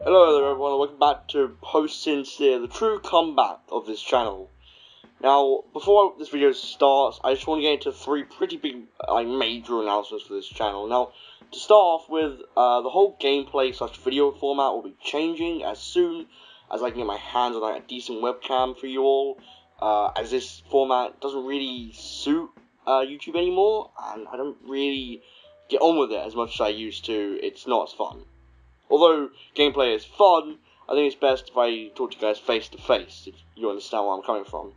Hello there everyone, and welcome back to Postsincere, the true comeback of this channel. Now, before this video starts, I just want to get into three pretty big, major announcements for this channel. Now, to start off with, the whole gameplay / video format will be changing as soon as I can get my hands on a decent webcam for you all, as this format doesn't really suit YouTube anymore, and I don't really get on with it as much as I used to. It's not as fun. Although gameplay is fun, I think it's best if I talk to you guys face to face, if you understand where I'm coming from.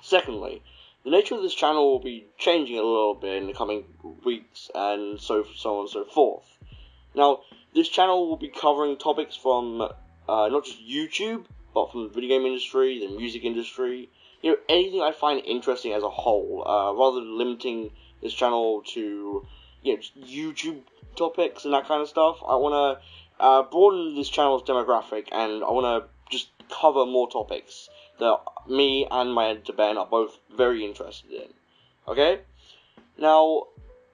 Secondly, the nature of this channel will be changing a little bit in the coming weeks, and so on and so forth. Now, this channel will be covering topics from not just YouTube, but from the video game industry, the music industry, anything I find interesting as a whole, rather than limiting this channel to just YouTube topics and that kind of stuff. I want to broaden this channel's demographic, and I want to just cover more topics that me and my editor Ben are both very interested in. Okay? Now,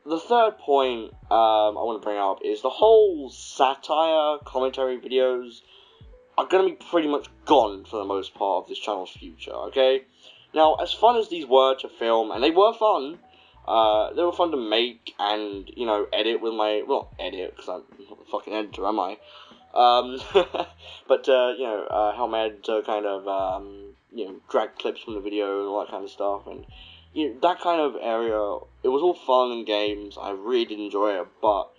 the third point I want to bring up is the whole satire commentary videos are going to be pretty much gone for the most part of this channel's future. Okay? Now, as fun as these were to film, and they were fun, they were fun to make and, edit with my, well, not edit, because I'm not a fucking editor, am I? But, help my editor kind of, drag clips from the video and all that kind of stuff, and, that kind of area, it was all fun and games. I really did enjoy it, but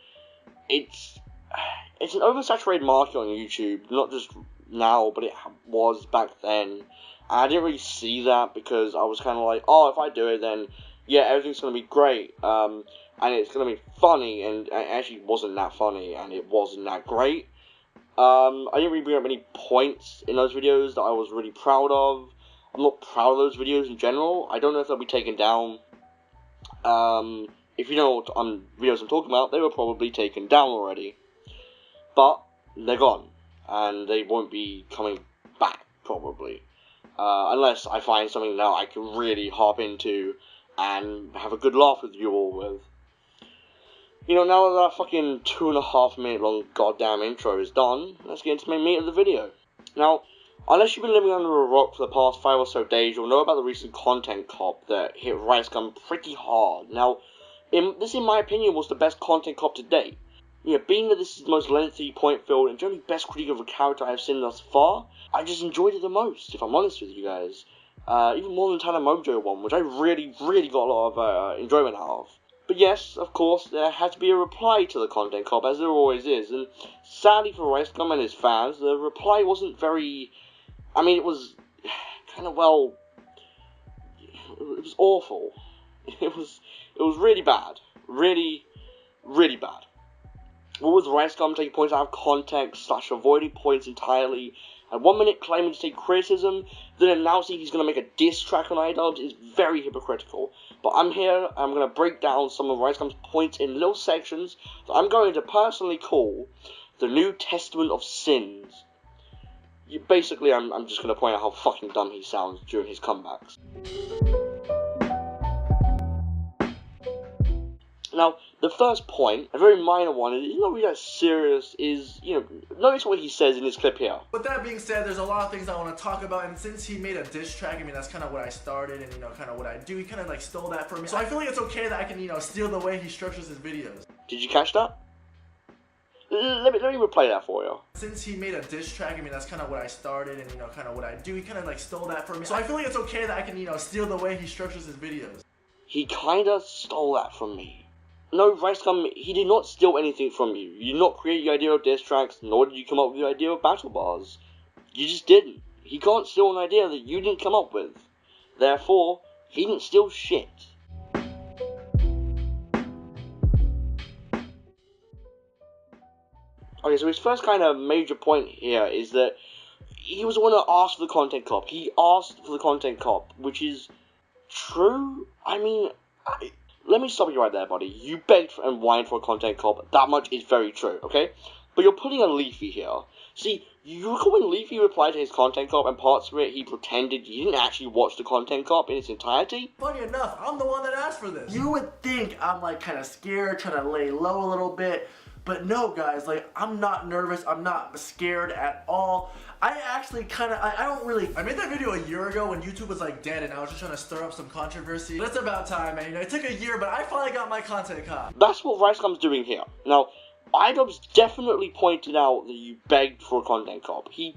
it's an oversaturated market on YouTube, not just now, but it was back then, and I didn't really see that, because I was kind of like, oh, if I do it, then yeah, everything's going to be great, and it's going to be funny, and it actually wasn't that funny, and it wasn't that great. I didn't really bring up any points in those videos that I was really proud of. I'm not proud of those videos in general. I don't know if they'll be taken down. If you know what videos I'm talking about, they were probably taken down already. But they're gone, and they won't be coming back, probably. Unless I find something that I can really hop into and have a good laugh with you all with. Now that fucking 2.5 minute long goddamn intro is done, let's get into the main meat of the video. Now, unless you've been living under a rock for the past 5 or so days, you'll know about the recent content cop that hit Ricegum pretty hard. Now, this in my opinion was the best content cop to date. Being that this is the most lengthy, point-filled, and generally best critique of a character I've seen thus far, I just enjoyed it the most, if I'm honest with you guys. Even more than Tana Mojo one, which I really, really got a lot of enjoyment out of. But yes, of course, there had to be a reply to the content cop, as there always is, and sadly for Ricegum and his fans, the reply wasn't very, it was kind of, it was awful. It was really bad. Really, really bad. What with Ricegum taking points out of context / avoiding points entirely, and 1 minute claiming to take criticism, then announcing he's going to make a diss track on Idubbbz is very hypocritical. But I'm here, I'm going to break down some of Ricegum's points in little sections that I'm going to personally call the New Testament of Sins. Basically, I'm just going to point out how fucking dumb he sounds during his comebacks. Now, the first point, a very minor one, and it's not really that serious, is, notice what he says in this clip here. With that being said, there's a lot of things I want to talk about, and since he made a diss track, that's kind of what I started, and, kind of what I do. He kind of, stole that from me. So I feel like it's okay that I can, steal the way he structures his videos. Did you catch that? Let me replay that for you. Since he made a diss track, that's kind of what I started, and, kind of what I do. He kind of, stole that from me. So I feel like it's okay that I can, steal the way he structures his videos. He kind of stole that from me. No, Ricegum, he did not steal anything from you. You did not create the idea of diss tracks, nor did you come up with the idea of battle bars. You just didn't. He can't steal an idea that you didn't come up with. Therefore, he didn't steal shit. Okay, so his first kind of major point here is that he was the one that asked for the content cop. He asked for the content cop, which is true. Let me stop you right there, buddy. You begged and whined for a content cop. That much is very true, okay? But you're putting a Leafy here. See, you recall when Leafy replied to his content cop and parts of it, he pretended he didn't actually watch the content cop in its entirety? Funny enough, I'm the one that asked for this. You would think I'm kind of scared, trying to lay low a little bit, But no, guys, like, I'm not nervous. I'm not scared at all. I actually kind of, I don't really, I made that video a year ago when YouTube was like dead and I was just trying to stir up some controversy. But it's about time, man. You know, it took a year, but I finally got my content caught. That's what Ricegum's doing here. Now, Idubbbz definitely pointed out that you begged for a content cop. He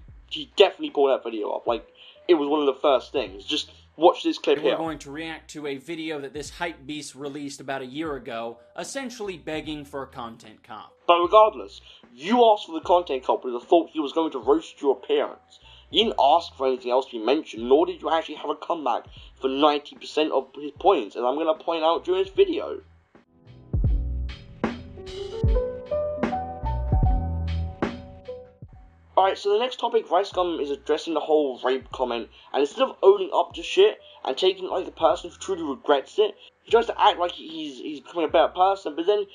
definitely pulled that video up. Like, it was one of the first things. Just watch this clip here. We're going to react to a video that this hypebeast released about a year ago, essentially begging for a content cop. But regardless, you asked for the content cop with the thought he was going to roast your appearance. You didn't ask for anything else to be mentioned, nor did you actually have a comeback for 90% of his points, as I'm going to point out during this video. Alright, so the next topic, Ricegum is addressing the whole rape comment, and instead of owning up to shit and taking it like the person who truly regrets it, he tries to act like he's becoming a better person, but then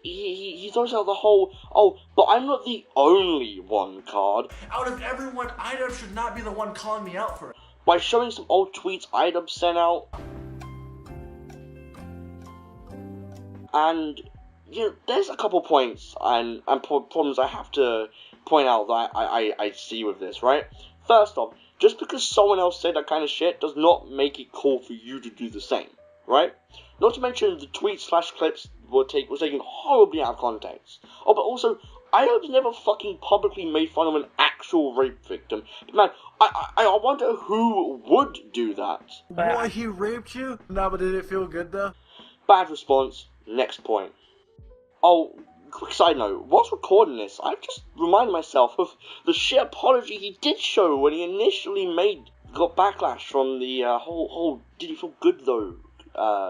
he throws out the whole, oh, but I'm not the only one card. Out of everyone, Idubbbz should not be the one calling me out for it. By showing some old tweets Idubbbz sent out. And, you know, there's a couple points and problems I have to point out that I see with this, right? First off, just because someone else said that kind of shit does not make it cool for you to do the same, right? Not to mention the tweets/clips were taken horribly out of context. Oh, but also, Idubbbz never fucking publicly made fun of an actual rape victim. But man, I wonder who would do that. Boy, he raped you? Nah, but did it feel good though? Bad response. Next point. Oh, quick side note, whilst recording this, I just reminded myself of the shit apology he did show when he initially got backlash from the whole did he feel good though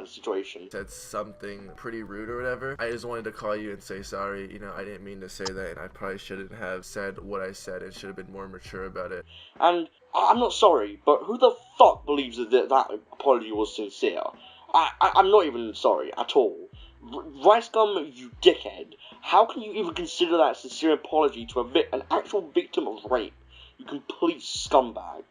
situation. Said something pretty rude or whatever. I just wanted to call you and say sorry. You know, I didn't mean to say that, and I probably shouldn't have said what I said and should have been more mature about it. And I'm not sorry, but who the fuck believes that apology was sincere? I'm not even sorry at all. Ricegum, you dickhead. How can you even consider that a sincere apology to an actual victim of rape? You complete scumbag.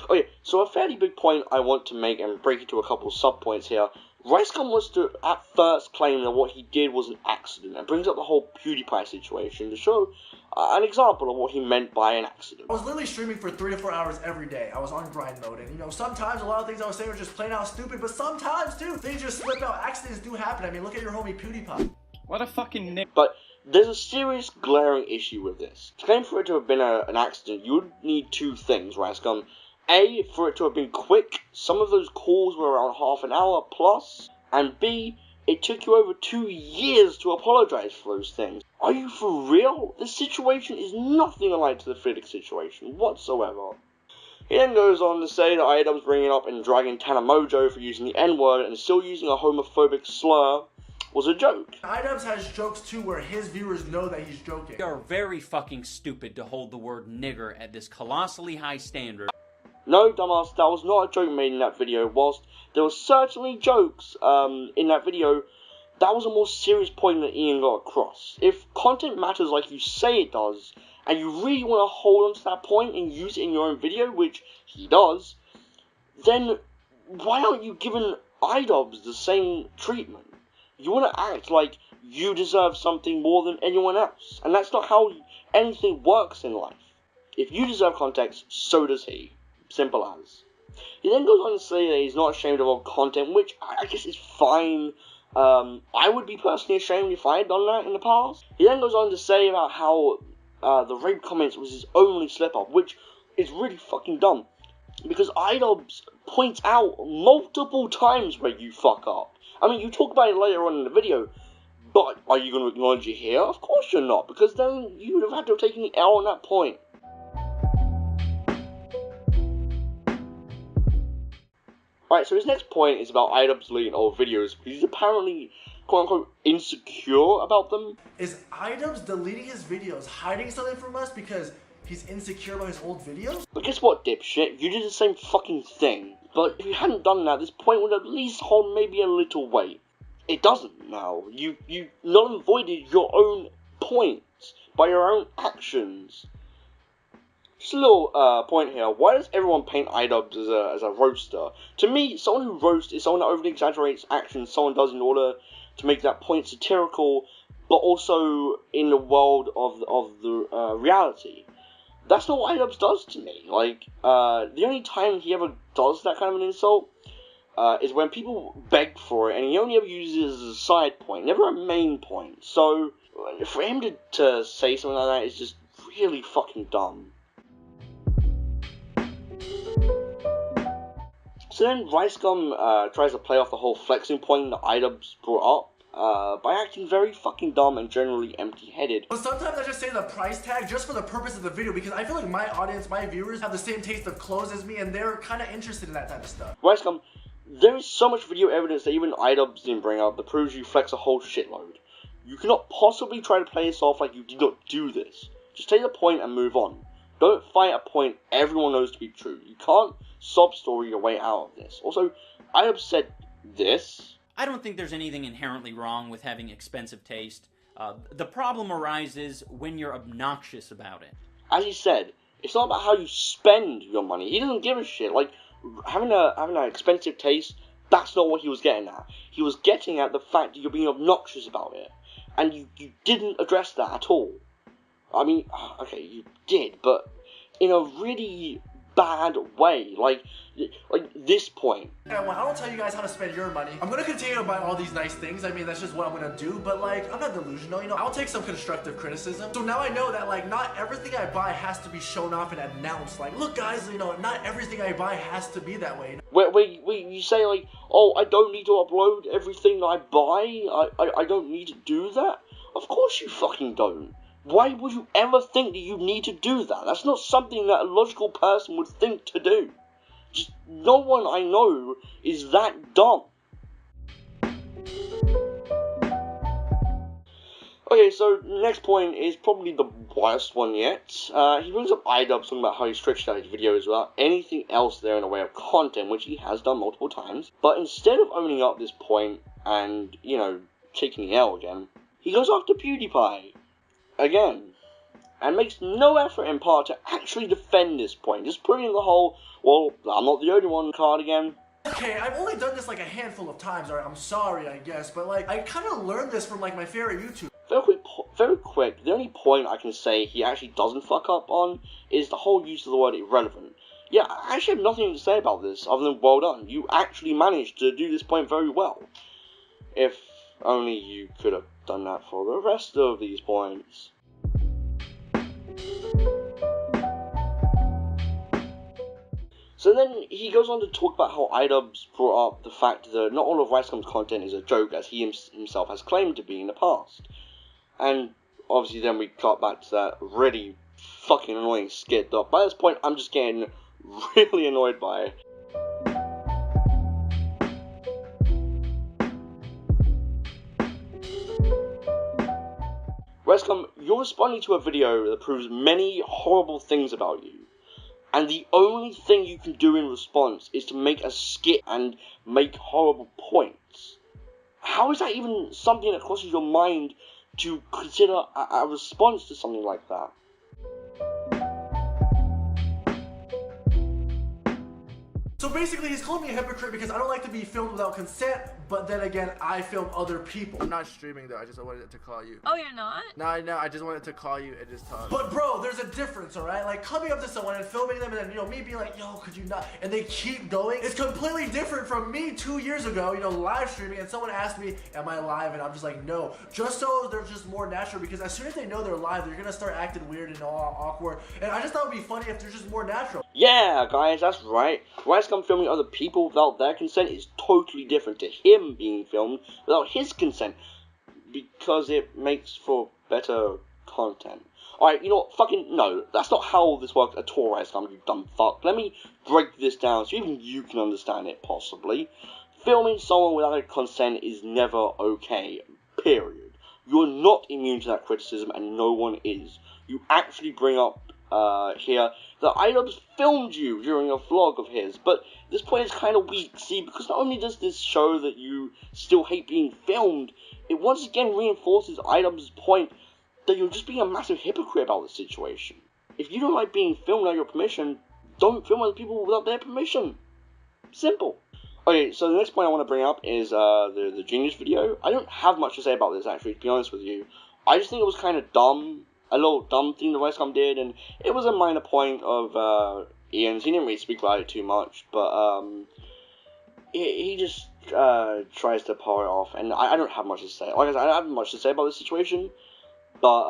Okay, so a fairly big point I want to make and break into a couple of sub-points here. Ricegum was to at first claim that what he did was an accident, and brings up the whole PewDiePie situation to show an example of what he meant by an accident. I was literally streaming for 3 to 4 hours every day. I was on grind mode, and you know, sometimes a lot of things I was saying were just plain out stupid, but sometimes too, things just slip out. Accidents do happen. I mean, look at your homie PewDiePie. What a fucking nick. But there's a serious glaring issue with this. To claim for it to have been an accident, you would need two things, Ricegum. A, for it to have been quick, some of those calls were around half an hour plus, and B, it took you over 2 years to apologize for those things. Are you for real? This situation is nothing alike to the Felix situation whatsoever. He then goes on to say that Idubbbz bringing up and dragging Tanamojo for using the N-word and still using a homophobic slur was a joke. Idubbbz has jokes too where his viewers know that he's joking. You are very fucking stupid to hold the word nigger at this colossally high standard. No, dumbass, that was not a joke made in that video. Whilst there were certainly jokes in that video, that was a more serious point that Ian got across. If content matters like you say it does, and you really want to hold on to that point and use it in your own video, which he does, then why aren't you giving Idubbbz the same treatment? You want to act like you deserve something more than anyone else, and that's not how anything works in life. If you deserve context, so does he. Simple as. He then goes on to say that he's not ashamed of old content, which I guess is fine. I would be personally ashamed if I had done that in the past. He then goes on to say about how the rape comments was his only slip-up, which is really fucking dumb. Because Idubbbz points out multiple times where you fuck up. I mean, you talk about it later on in the video, but are you going to acknowledge it here? Of course you're not, because then you would have had to have taken the L on that point. Alright, so his next point is about Idubbbz deleting old videos, because he's apparently, quote-unquote, insecure about them. Is Idubbbz deleting his videos hiding something from us because he's insecure about his old videos? But guess what, dipshit? You did the same fucking thing. But if you hadn't done that, this point would at least hold maybe a little weight. It doesn't now. You null and voided your own points by your own actions. Just a little point here. Why does everyone paint Idubbbz as a roaster? To me, someone who roasts is someone that overly exaggerates actions someone does in order to make that point satirical, but also in the world of the reality. That's not what Idubbbz does to me. Like, the only time he ever does that kind of an insult is when people beg for it, and he only ever uses it as a side point, never a main point. So, for him to say something like that is just really fucking dumb. So then Ricegum tries to play off the whole flexing point that Idubbbz brought up by acting very fucking dumb and generally empty-headed. But sometimes I just say the price tag just for the purpose of the video, because I feel like my audience, my viewers, have the same taste of clothes as me, and they're kind of interested in that type of stuff. Ricegum, there is so much video evidence that even Idubbbz didn't bring up that proves you flex a whole shitload. You cannot possibly try to play this off like you did not do this. Just take the point and move on. Don't fight a point everyone knows to be true. You can't sob-story your way out of this. Also, Idubbbz said this. I don't think there's anything inherently wrong with having expensive taste. The problem arises when you're obnoxious about it. As he said, it's not about how you spend your money. He doesn't give a shit. Like, having an expensive taste, that's not what he was getting at. He was getting at the fact that you're being obnoxious about it. And you didn't address that at all. I mean, okay, you did, but in a really bad way. Like this point. Yeah, well, I don't tell you guys how to spend your money. I'm gonna continue to buy all these nice things. I mean, that's just what I'm gonna do. But like, I'm not delusional, you know. I'll take some constructive criticism. So now I know that like, not everything I buy has to be shown off and announced. Like, look, guys, you know, not everything I buy has to be that way. Wait, you say like, oh, I don't need to upload everything that I buy. I don't need to do that. Of course you fucking don't. Why would you ever think that you need to do that? That's not something that a logical person would think to do. Just no one I know is that dumb. Okay, so next point is probably the worst one yet. He brings up Idubbbz talking about how he stretched out his videos without anything else there in the way of content, which he has done multiple times. But instead of owning up this point and, you know, taking the L again, he goes after PewDiePie again, and makes no effort in part to actually defend this point, just putting in the whole, well, I'm not the only one card again. Okay, I've only done this like a handful of times, alright, I'm sorry, I guess, but like, I kind of learned this from like my favorite YouTuber. Very quick, the only point I can say he actually doesn't fuck up on is the whole use of the word irrelevant. Yeah, I actually have nothing to say about this other than well done. You actually managed to do this point very well. If only you could have done that for the rest of these points. So then he goes on to talk about how Idubbbz brought up the fact that not all of Ricegum's content is a joke, as he himself has claimed to be in the past. And obviously then we cut back to that really fucking annoying skit that by this point I'm just getting really annoyed by. Ricegum, you're responding to a video that proves many horrible things about you. And the only thing you can do in response is to make a skit and make horrible points. How is that even something that crosses your mind to consider a response to something like that? So basically, he's calling me a hypocrite because I don't like to be filmed without consent, but then again, I film other people. I'm not streaming though, I just wanted to call you. Oh, you're not? No, I just wanted to call you and just talk. But bro, there's a difference, alright? Like, coming up to someone and filming them and then, you know, me being like, yo, could you not? And they keep going. It's completely different from me 2 years ago, you know, live streaming, and someone asked me, am I live? And I'm just like, no. Just so they're just more natural, because as soon as they know they're live, they're gonna start acting weird and all awkward. And I just thought it would be funny if they're just more natural. Yeah, guys, that's right. Ricegum filming other people without their consent is totally different to him being filmed without his consent, because it makes for better content. Alright, you know what, fucking no, that's not how this works at all, Ricegum, you dumb fuck. Let me break this down so even you can understand it, possibly. Filming someone without their consent is never okay, period. You're not immune to that criticism, and no one is. You actually bring up here that Idubbbz filmed you during a vlog of his, but this point is kind of weak, see, because not only does this show that you still hate being filmed, it once again reinforces Idubbbz's point that you're just being a massive hypocrite about the situation. if you don't like being filmed without your permission, don't film other people without their permission. Simple. Okay, so the next point I want to bring up is the Genius video. I don't have much to say about this, actually, to be honest with you. I just think it was kind of dumb. A little dumb thing the Ricegum did, and it was a minor point of Ian's. He didn't really speak about it too much, but he just tries to power it off, and I don't have much to say. Like I said, I don't have much to say about this situation, but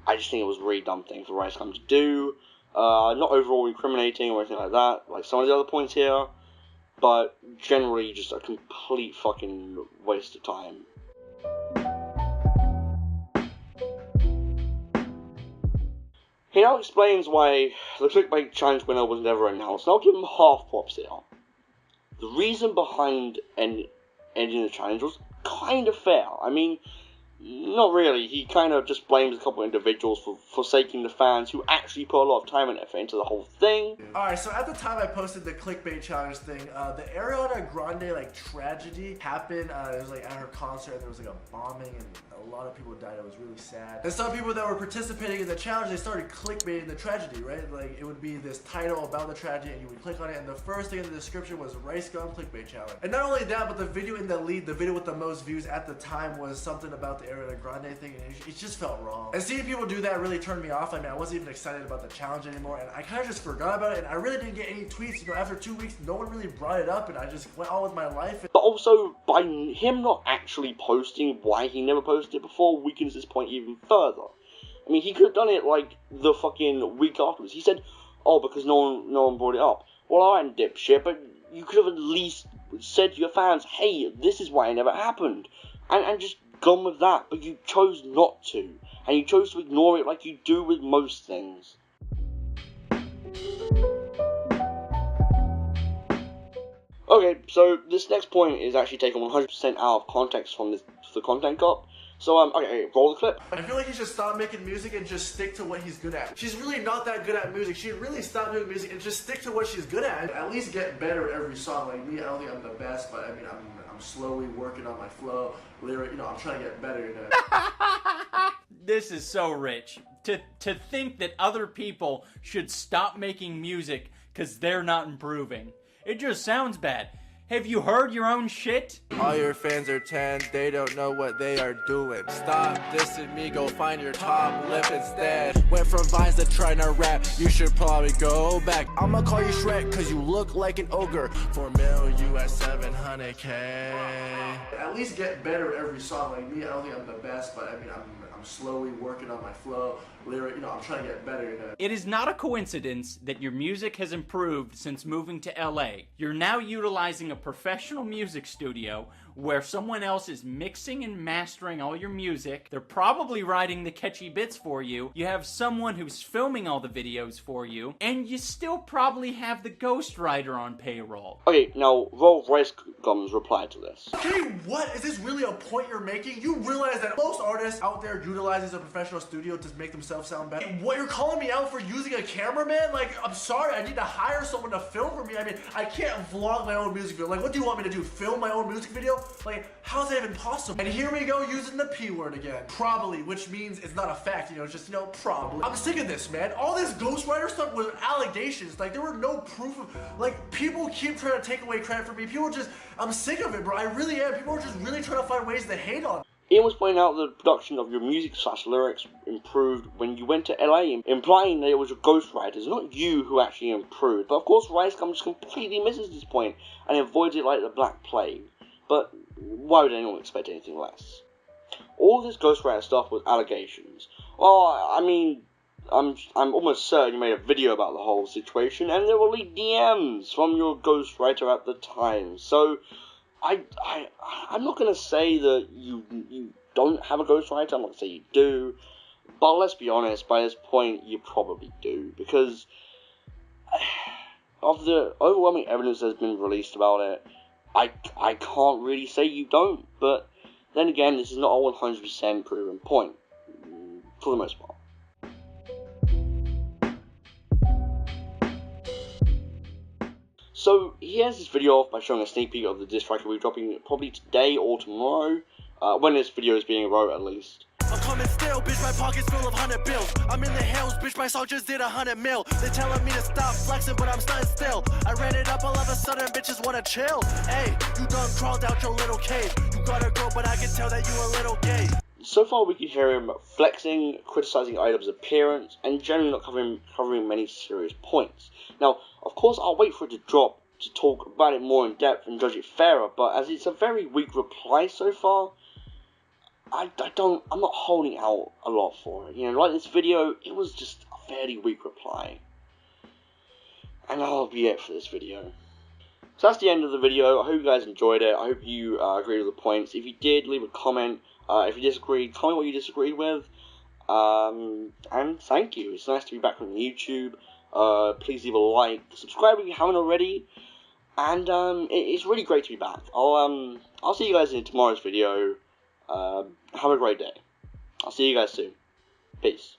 I just think it was a really dumb thing for Ricegum to do. Not overall incriminating or anything like that, like some of the other points here, but generally just a complete fucking waste of time. He now explains why the clickbait challenge winner was never announced, and I'll give him half props here. The reason behind ending the challenge was kind of fair. I mean, not really. He kind of just blames a couple of individuals for forsaking the fans who actually put a lot of time and effort into the whole thing. Alright, so at the time I posted the clickbait challenge thing, the Ariana Grande, like, tragedy happened. It was, like, at her concert, and there was, like, a bombing, and a lot of people died. It was really sad. And some people that were participating in the challenge, they started clickbaiting the tragedy, right? Like, it would be this title about the tragedy, and you would click on it, and the first thing in the description was Ricegum clickbait challenge. And not only that, but the video in the lead, the video with the most views at the time, was something about the Ariana Grande thing, and it just felt wrong. And seeing people do that really turned me off. I mean, I wasn't even excited about the challenge anymore, and I kind of just forgot about it, and I really didn't get any tweets. You know, after 2 weeks, no one really brought it up, and I just went on with my life. But also, by him not actually posting why he never posted it before weakens this point even further. I mean, he could have done it, like, the fucking week afterwards. He said, oh, because no one brought it up. Well, alright, dipshit, but you could have at least said to your fans, hey, this is why it never happened. And just gone with that, but you chose not to, and you chose to ignore it like you do with most things. Okay, so this next point is actually taken 100% out of context from the content cop. So, okay, roll the clip. I feel like he should stop making music and just stick to what he's good at. She's really not that good at music. She should really stop doing music and just stick to what she's good at. At least get better at every song. Like me, I don't think I'm the best, but I mean, I'm slowly working on my flow, lyric, you know, I'm trying to get better, you know. This is so rich. To think that other people should stop making music because they're not improving. It just sounds bad. Have you heard your own shit? All your fans are 10, they don't know what they are doing. Stop dissing me, go find your top lip instead. Went from vines to trying to rap, you should probably go back. I'ma call you Shrek, cause you look like an ogre. For mil, you at 700K. At least get better at every song. Like me, I don't think I'm the best, but I mean, I'm slowly working on my flow, lyric, you know, I'm trying to get better, you know. It is not a coincidence that your music has improved since moving to LA. You're now utilizing a professional music studio where someone else is mixing and mastering all your music. They're probably writing the catchy bits for you. You have someone who's filming all the videos for you, and you still probably have the ghostwriter on payroll. Okay, now roll Ricegum's reply to this. Okay, what? Is this really a point you're making? You realize that most artists out there utilizes a professional studio to make themselves sound better? What, you're calling me out for using a cameraman? Like, I'm sorry, I need to hire someone to film for me. I mean, I can't vlog my own music video. Like, what do you want me to do? Film my own music video? Like, how's that even possible? And here we go using the P word again. Probably, which means it's not a fact, you know, it's just, you know, probably. I'm sick of this, man. All this ghostwriter stuff was allegations. Like, there were no proof of, like, people keep trying to take away credit from me. People just, I'm sick of it, bro. I really am. People are just really trying to find ways to hate on me. Ian was pointing out that the production of your music / lyrics improved when you went to LA, implying that it was your ghostwriters, not you, who actually improved. But of course, Ricegum just completely misses this point and avoids it like the Black Plague. But why would anyone expect anything less? All this ghostwriter stuff was allegations. Well, I mean, I'm almost certain you made a video about the whole situation, and there were leaked DMs from your ghostwriter at the time. So, I'm not gonna say that you don't have a ghostwriter. I'm not gonna say you do, but let's be honest. By this point, you probably do, because of the overwhelming evidence that's been released about it. I can't really say you don't, but then again, this is not a 100% proven point, for the most part. So, he ends this video off by showing a sneak peek of the diss track we're dropping probably today or tomorrow, when this video is being wrote at least. I'm coming still, bitch, my pocket's full of 100 bills. I'm in the hills, bitch, my song just did 100 mil. They telling me to stop flexing, but I'm stunting still. I ran it up all of a sudden, bitches wanna chill. Hey, you done crawled out your little cave. You gotta go, but I can tell that you a little gay. So far we can hear him flexing, criticising Idubbbz' appearance, and generally not covering many serious points. Now, of course, I'll wait for it to drop to talk about it more in depth and judge it fairer, but as it's a very weak reply so far, I'm not holding out a lot for it. You know, like this video, it was just a fairly weak reply. And that'll be it for this video. So that's the end of the video. I hope you guys enjoyed it. I hope you agreed with the points. If you did, leave a comment. If you disagreed, comment what you disagreed with. And thank you. It's nice to be back on YouTube. Please leave a like. Subscribe if you haven't already. And it's really great to be back. I'll see you guys in tomorrow's video. Have a great day. I'll see you guys soon. Peace.